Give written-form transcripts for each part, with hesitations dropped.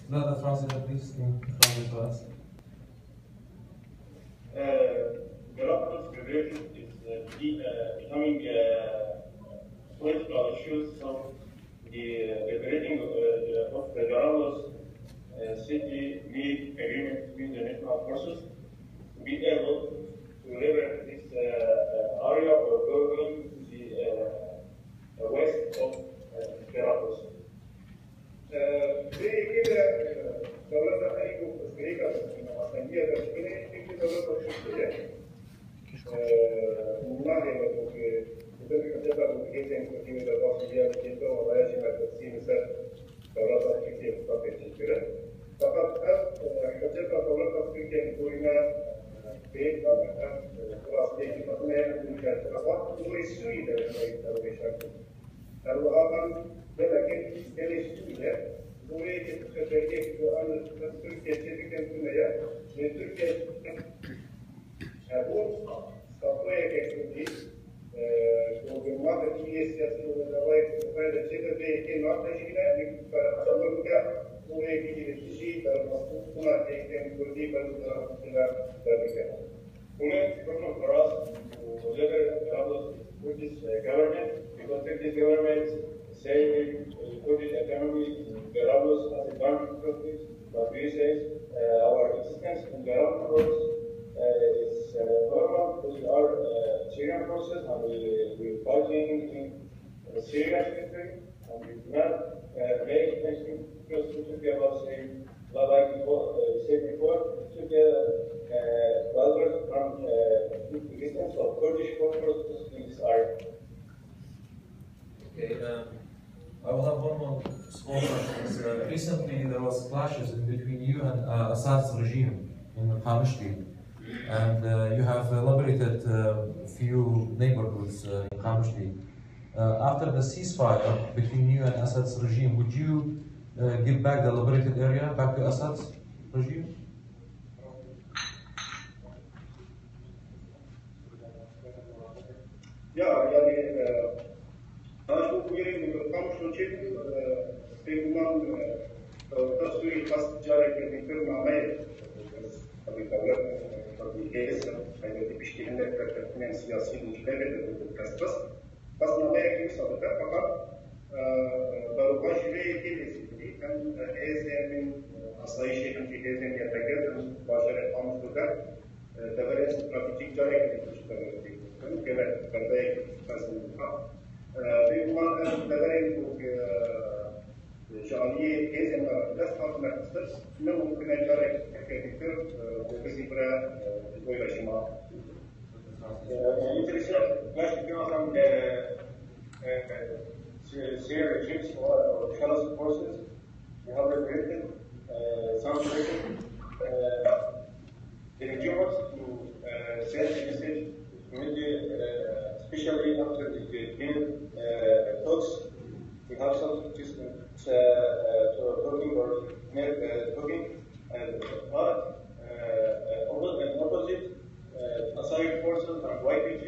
Another translator, please. Translate for us. Galapagos Federation is becoming political issues. So the liberating of the Galapagos city need agreement between the national forces to be able to liberate this area or going to the west of Galapagos. زي كده دولتنا خليجوا في أمريكا الوطنية الأمريكية في دولتنا الشرقية. نادي مثل كذلك كتابة ممكن في الوطنية كده ورايش ما تقسيم مثل دولتنا الشرقية فقط كده. فقط كتابة دولتنا الشرقية كورينا بيت أو خلاص بيت مثلا من كذا أقوى ورسوي ده اللي يشاركوا. الوطن لكن السورية ولكن تخرجت وأن تركيا تلك الدنيا تركيا هذول صفوية كسودي وجماعة السياسية والنواب وهذا الشيء الذي كان نحتاجه فأصبحنا ولكن الشيء المطلوب هنا كان كردي بالإلى ذلك. Women from for us to deliver Kurdish government because Turkish government saying Kurdish economy in Belarus as a country country, but we say our existence in Belarus is normal. We are Syrian process and we fighting in the Syrian country and we do not make anything close to Turkey about saying like said before, Turkey brothers from the distance of Kurdish forces in this area. Okay, I will have one more small question. Recently, there was clashes in between you and Assad's regime in Qamishli, and you have liberated a few neighborhoods in Qamishli. After the ceasefire between you and Assad's regime, would you give back the liberated area back to Assad's regime? تصوير قصد جارك بكل معمية بالدولة التطبيقية التي بيشتغل كمان سياسيين مجتمعين بالكسبس بس معمية كم صدقة فقط ضربات شبيه كل سيدي كان هذا من أصلي شيء في هذا يتجدد مباشرة خامس دكان تبرع استراتيجي جارك بيشتغل كان كذا كذا فاسمها بيقول تبرع جالية كذا ما بس خاطر نفسه إنه ممكن يجارك كثير وبزيبرا ويلا شمال. Interesting. Question from Syrian regimes or Shallus forces. We have liberated some position. The regime wants to send a message to the community, especially after the talks. We have some talking or talking, but opposite Assad forces and YPG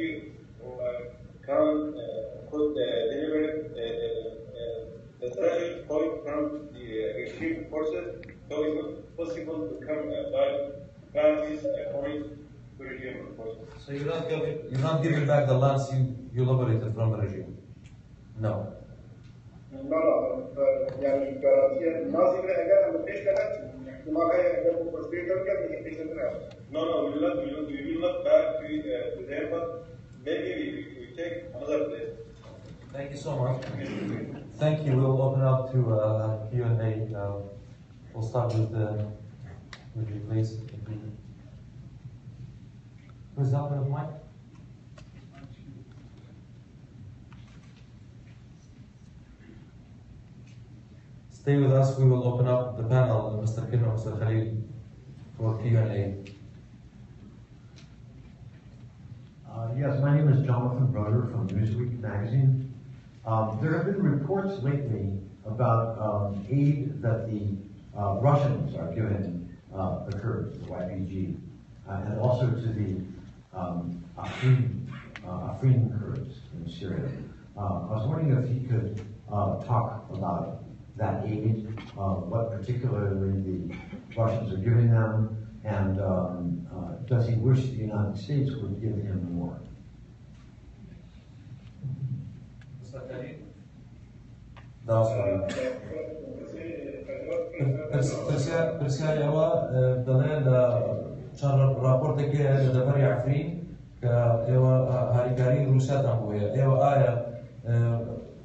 could deliver the strategic point from the regime forces, so it's not possible to come back this point to regime forces. So you're not giving back the lands you liberated from the regime? No. لا يعني كراسية نازل أجا مفيش كلام ما كان أجا بسبيل كذا مفيش كلام. No, we will not back to there, but maybe we take another place. Thank you so much. Thank you. We'll open up to Q&A. We'll start with you, please. Who's up with the mic? Stay with us. We will open up the panel, Mr. Kino and Mr. Khalil, for Q&A. Yes, my name is Jonathan Broder from Newsweek magazine. There have been reports lately about aid that the Russians are giving the Kurds, the YPG, and also to the Afrin Afrin Kurds in Syria. I was wondering if he could talk about that aid, what particularly the Russians are giving them, and does he wish the United States would give him more? پرسیاری ئەوە دەڵێن لە چەند راپۆرتێکی لە دەڤەری عەفرین کە ئێوە هاریکاری رووسیاتان بۆ هەیە ئێوە ئایا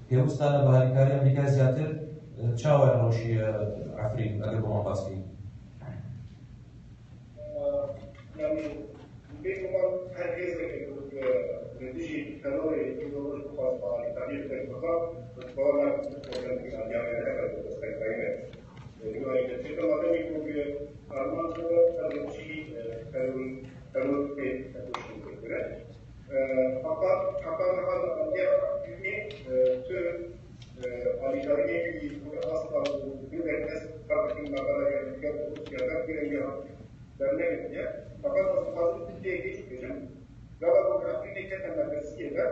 پێویستانە بە هاریکاری ئەمریکا زیاتر چاوای ڕۆژی عەفرین ئەگەر بۆمان باس بکەین؟ بينما هرگز ردیجی کلوری ایدئولوژی خاص با تاریخ فقط باور کنم که انجام نمیده دستگاهی یعنی چه کلماتی میگویی آلمان تو ردیجی کلوری که ادوشی میکنه فقط حال انجام تو آلیکاری که اصلا بیرونش کارتی مقاله یا کارتی بیرونی در نمیده فقط از فاضل دیگه میشم. گاوا بکرافتی که تمرکزیه در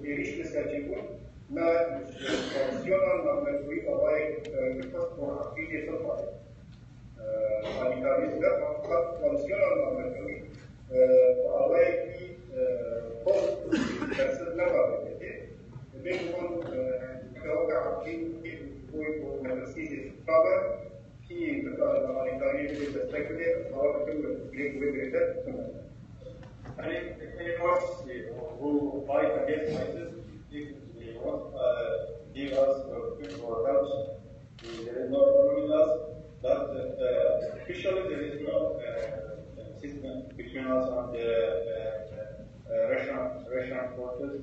ایریش مساجدون ما فانکشنال نامبروی آوای میخواست بکرافتی که سوپای. آنیکاریز در فقط فانکشنال نامبروی آوای کی پست درست نباید. بینون گاوا بکرافتی که کوی مساجد فابر کی بکار آنیکاری به دستگیری آوای کم And in course, who fight against ISIS, if they want give us or help, there is no ruling us. But officially, there is no system between us and the Russian forces.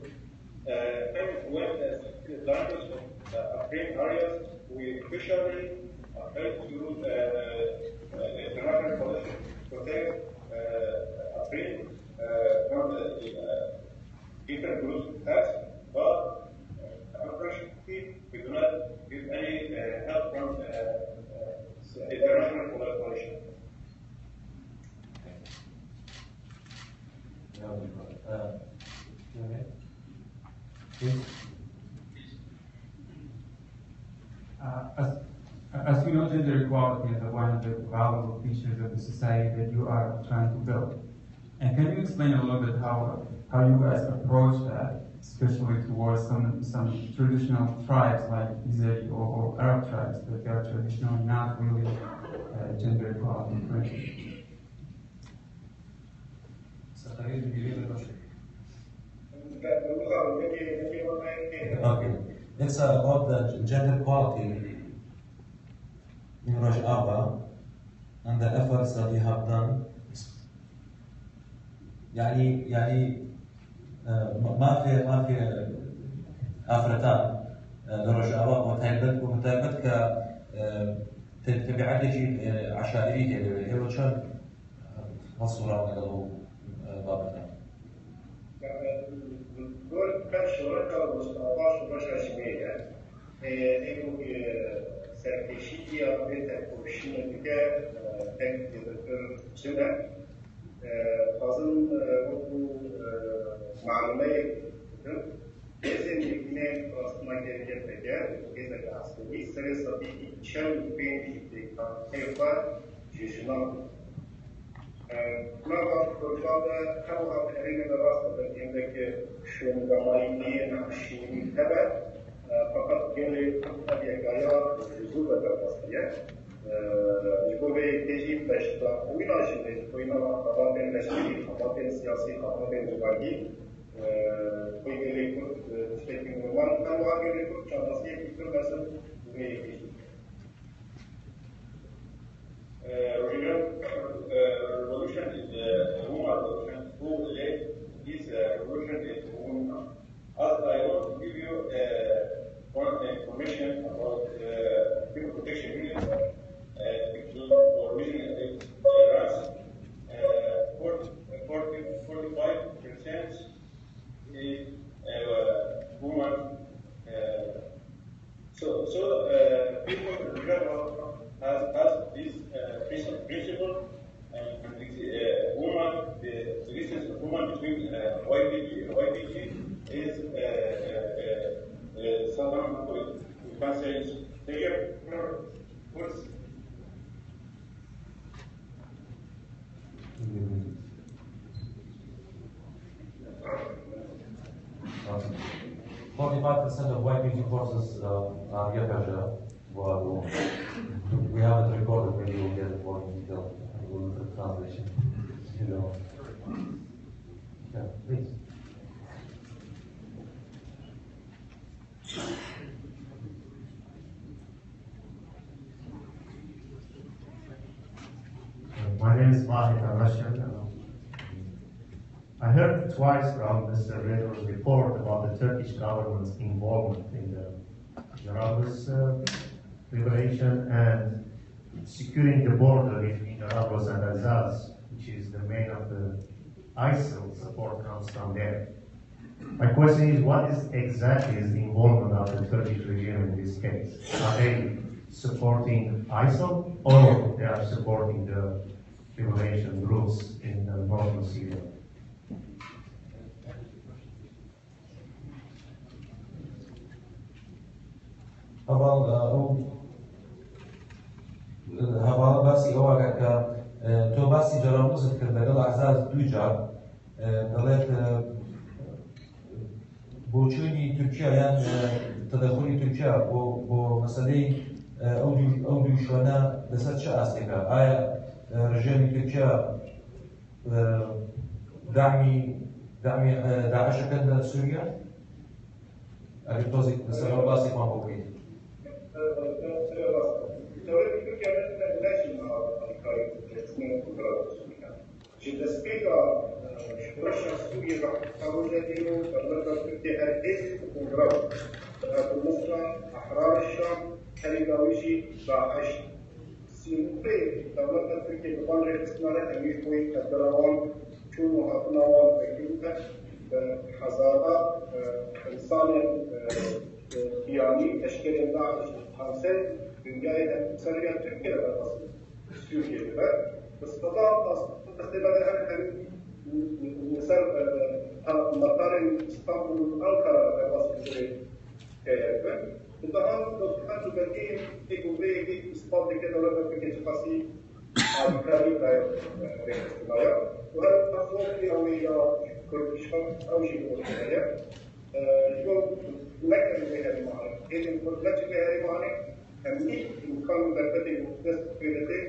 And when the language of Afrin areas, we officially help to international coalition protect Afrin. From the different groups has, but unfortunately we do not give any help from international coalition. As you know, gender equality is one of the valuable features of the society that you are trying to build. And can you explain a little bit how you guys approach that, especially towards some traditional tribes like Izeri or Arab tribes that they are traditionally not really gender equality friendly? Okay, it's about the gender equality in Rojava and the efforts that we have done. يعني ما في افرتان لرجاء وتهيبت تبعات يجي عشائريه هي وشان الصوره من له بابتها دور كان شركة مستوى شركة شمية إنه سرقشية بيت كوشين بيجا تك سنة فازن وقو معلومات لازم يكون أصلا كذا كذا عصبي سرقة بيجي شل بين بيجا كيفا جيشنا ما بعرف كرفانا كم هذا أرينا دراسة عندك شو مجمعيني نحشي تبع فقط جالي أبي أجايا جزء دراسية يقول تجي بشتا ويناش اللي وينا خبرتين بشري خبرتين سياسي خبرتين جوالي ويجي يقول تشتكي نورمال كم واحد يقول شخصية كتير بس ويجي revolution is a woman revolution. Who led this revolution is a woman. As I want to give you one information about People Protection Union, for reason Iraq, 45% is woman. So people in general has this principle and woman, the distance of woman between white people 45% of white people forces are Yakaja. Well, we have it recorded, maybe we'll get it more in detail. We'll look at the translation. You know. Yeah, please. My name is Mahit, I'm Russian. I heard twice from Mr. Redo's report about the Turkish government's involvement in the Jarablus liberation and securing the border between Jarablus and Azaz, which is the main of the ISIL support comes from there. My question is, what is exactly is the involvement of the Turkish regime in this case? Are they supporting ISIL or they are supporting the liberation groups in northern Syria? هوا باسی ئەوە کە تۆ باسی جەراموزت کرد لەگەڵ ئەحزاب دوو جار دەڵێت بۆ چوونی تورکیا یان تەدەخلی تورکیا بۆ مەسەلەی ئەو دوو شوێنە لەسەر چه ئاستێکە؟ ئایا ڕژێمی تورکیا داعمی داعشەکەن لە سووریا؟ ئەگەر تۆزێک لەسەرەوە باسێکمان بۆ بکەیت. Že da spiega Russia Syria حاولتين فلما تبدي الحزب كونغرس مصر أحرار الشام كاليداويشي داعش سيمبي فلما تبدي بقدر الاستثمار المشوي كالدراوان شو هاتناوان تكيوكا حزارة إنسان يعني تشكيل داعش خمسين من جاية سوريا تركيا سوريا استطاع استبعاد هذا مثال مطار اسطنبول أنقرة بواسطة كيف الآن دكتور تبكي يقولي إسبانيا كده ولا تبكي تفاصيل أمريكي كاية وهذا أفضل أو إلى كردستان أو شيء مختلف يقول لك بهذه المعنى إذا قلت لك بهذه المعنى كمية إمكان ذاتي مختلف في ذاتي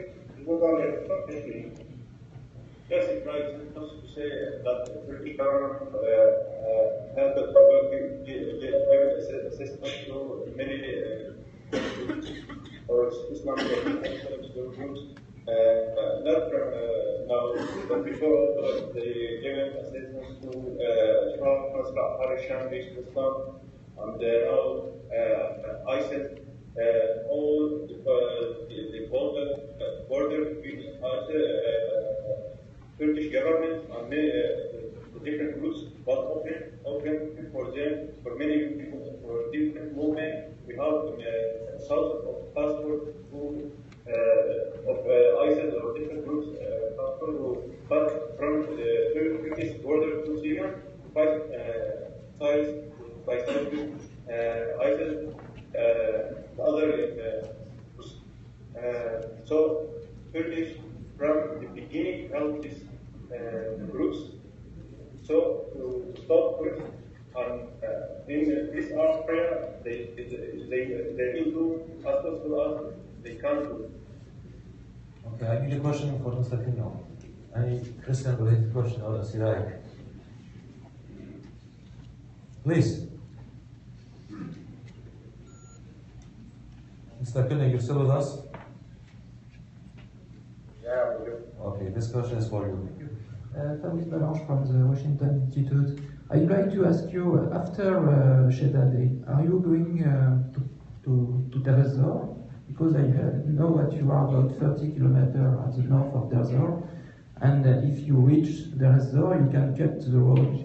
يقول لك تفكير. Yes, it's right. It comes to say that the Turkish government has the power to give assistance to many or Islamic groups. Not from now, but before they given assistance to Harisham-based Islam and now ISIL. All the border between Turkish government and the different groups, but open for them, for many people, for different movements. We have thousands of passports of ISIL or different groups passports who pass from the Turkish border to Syria to fight side by side with ISIL, the other groups. So Turkish from the beginning helped these groups. So to stop with, and in this art prayer, they will do as close to us they can do. Okay, I need a question for Mr. Pino. Any Christian-related question or Syriac? Please. Mr. Pino, you still with us? Okay, this question is for you. Fabrice Balanche from the Washington Institute. I'd like to ask you, after Shedadeh, are you going to Deir ez-Zor? Because I know that you are about 30 kilometers at the north of Deir ez-Zor, and if you reach Deir ez-Zor, you can cut the road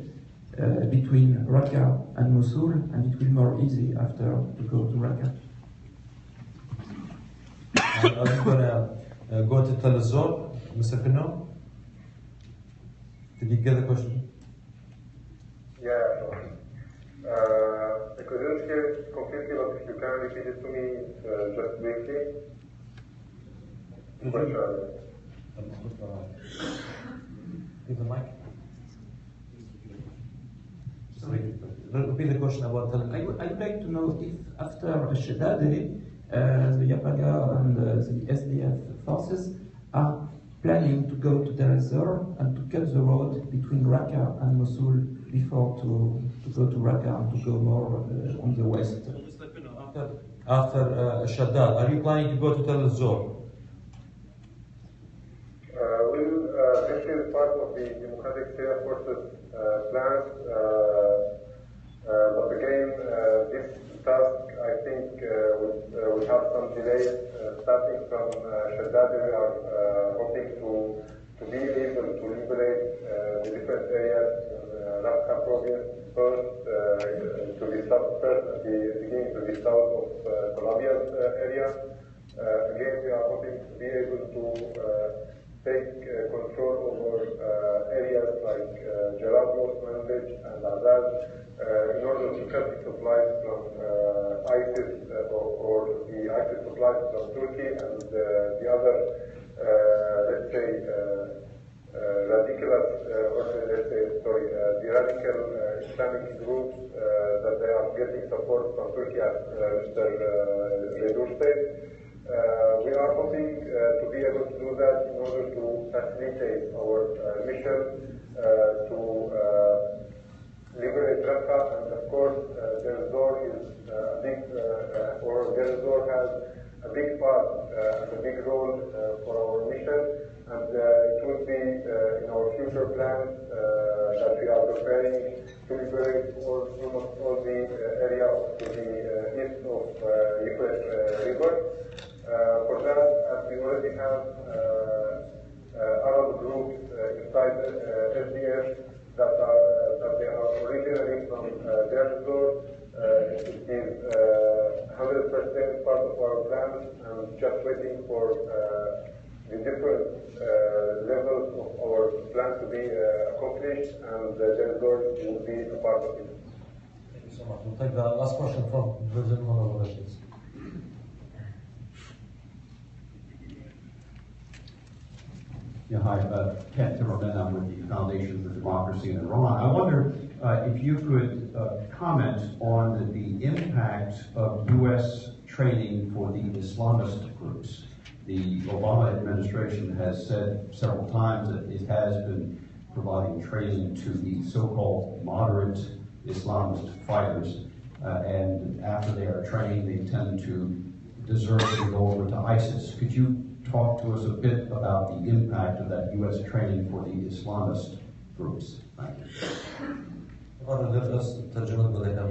between Raqqa and Mosul, and it will be more easy after to go to Raqqa. Are you going to go to Deir ez-Zor, Mr. Pino? Did you get the question? Yeah, sure. I couldn't hear completely, but if you can repeat it to me just briefly. Give the mic. Just wait. repeat the question about Tel I would like to know if after Shedadeh, the Yapaga and the SDF forces are planning to go to Deir ez-Zor and to cut the road between Raqqa and Mosul before to go to Raqqa and to go more on the west. After Shaddad, are you planning to go to Tel ez-Zor? This is part of the Democratic Syrian Forces plans, but again, this task, I think, will have some delays starting from Shaddad. We are hoping to be able to liberate the different areas in Raqqa province first, to the south, first at the beginning to the south of Calabia's area. Again, we are hoping to be able to take control over areas like Jarablus, Manbij, and Azaz in order to cut the supplies from ISIS or the ISIS supplies from Turkey and the other, let's say, the radical Islamic groups that they are getting support from Turkey, as Mr. Redur said. We are hoping to be able to do that in order to facilitate our mission to liberate Raqqa, and of course Deir ez-Zor is a big, or Deir ez-Zor has a big part and a big role for our mission, and it will be in our future plans that we are preparing to liberate almost all the area to the east of Euphrates River. For that, as we already have Arab groups inside SDF that they are originally from Deir ez-Zor, it is 100% part of our plans, and just waiting for the different levels of our plan to be accomplished, and Deir ez-Zor will be a part of it. Thank you so much. We'll take the last question from President Honorable Rashid. Yeah, hi, Ken Timmerman. I'm with the Foundation for Democracy in Iran. I wonder if you could comment on the impact of U.S. training for the Islamist groups. The Obama administration has said several times that it has been providing training to the so-called moderate Islamist fighters, and after they are trained, they tend to desert and go over to ISIS. Could you talk to us a bit about the impact of that U.S. training for the Islamist groups? Thank you.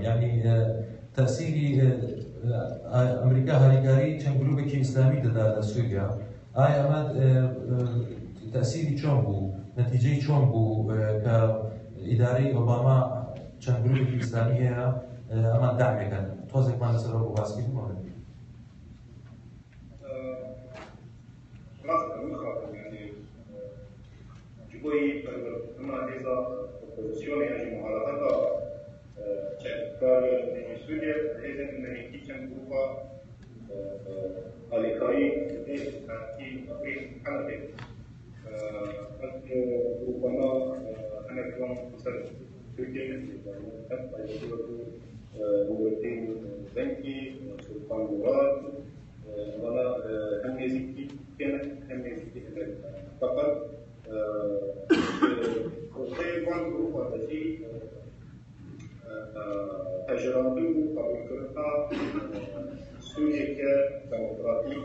يعني تأثيري أمريكا هاليكاري كان جروبك إسلامي دا سوريا آي أمد تأثيري شون بو نتيجة شون بو كإداري أوباما كان جروبك إسلامي هي أمد دعمي كان توزيك ما نسأله بواسكي مهم يعني جبوي كما هذا opposizione agli muhalafata per Suriye لازم ان يكون جروبا alikari في تقريبا حلقه ربما انا كمان وصلت تركيا نورتين زنكي سلطان مراد وانا هميزكي كانت هميزكي فقط وان جروب الذي تجربته قبل كرتا سوريا كديمقراطية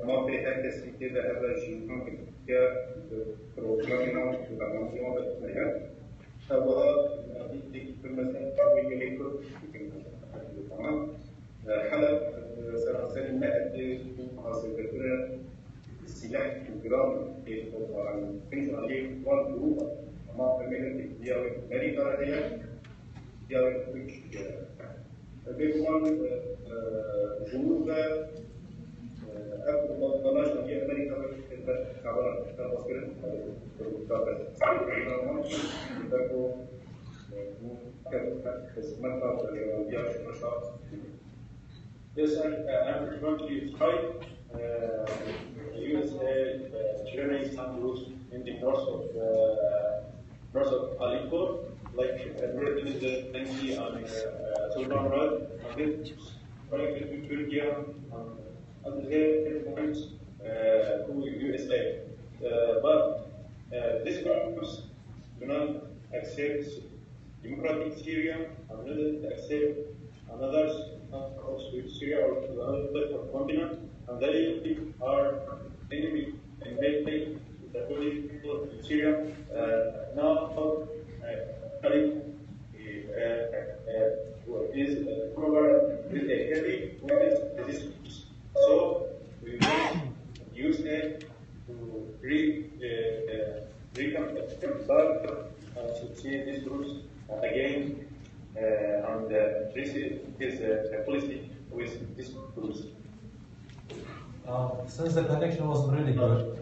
ما فيها كسي كده هذا الجيل كبروجرامنا وكمانسيون بالتنين فهو في مثلا قبل يليكو حلب سلاسل ما أدي حاصل كثير السلاح الجرام في القرآن كنت عليه وان جروبا ما فهمنا ديال أمريكا هذه ديال تركيا بيكون جنوبا أقرب بلاش ديال أمريكا كابلا كابسكرين كابلا كابلا تركوا كسمتها ديال النشاط. Yes, I'm going to use Skype. USA trains some groups in the north of north of Aleppo, like Nureddin al-Zanji and Sultan Rad, and this running between Turkey and other points to USA. But these groups do not accept democratic Syria and do not accept another Syria or another continent, and they are enemy and make the political in Syria now is with a heavy weapons resistance. So we will use it to see these groups again and receive his policy with these groups. Since the connection wasn't really good,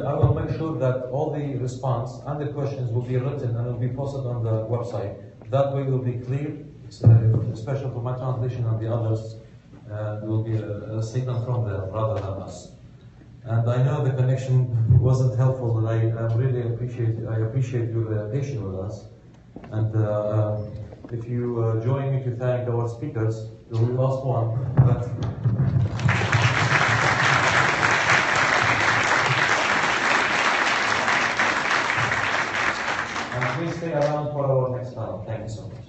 I will make sure that all the response and the questions will be written and will be posted on the website. That way it will be clear, especially for my translation and the others. There will be a statement from them rather than us. And I know the connection wasn't helpful, but I really appreciate your patience with us. And if you join me to thank our speakers, the last one. And please stay around for our next panel. Thank you so much.